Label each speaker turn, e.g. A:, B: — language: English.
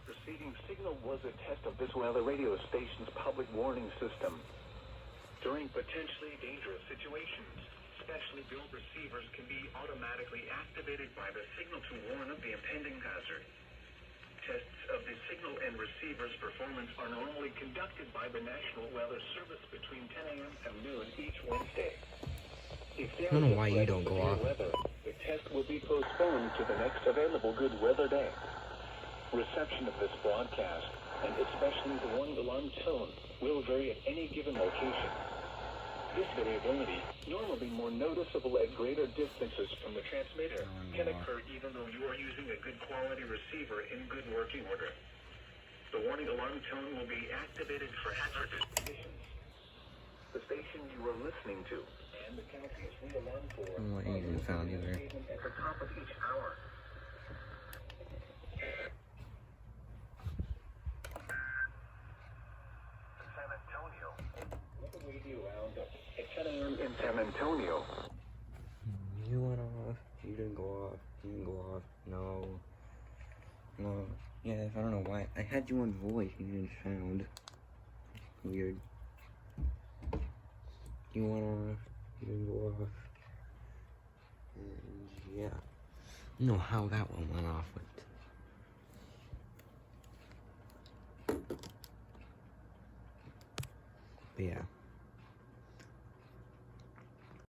A: Receiving signal was a test of this weather radio station's public warning system. During potentially dangerous situations, specially built receivers can be automatically activated by the signal to warn of the impending hazard. Tests of the signal and receiver's performance are normally conducted by the National Weather Service between 10 a.m. and noon each Wednesday. If there
B: I don't know
A: is a
B: why you
A: threat
B: don't
A: of
B: go
A: severe
B: off.
A: weather, the test will be postponed to the next available good weather day. Reception of this broadcast, and especially the warning alarm tone, will vary at any given location. This variability, normally more noticeable at greater distances from the transmitter, can occur even though you are using a good quality receiver in good working order. The warning alarm tone will be activated for hazardous conditions. The station you are listening to and the county's re-alarm for
B: I don't know what anything found either.
A: at the top of each hour. San Antonio. Local radio roundup at 10 a.m. in San Antonio.
B: You went off. You didn't go off. You didn't go off. No. No. Yeah, I don't know why. I had you on voice. You didn't sound. Weird. You went off. You didn't go off. And yeah. I don't know how that one went off, but yeah.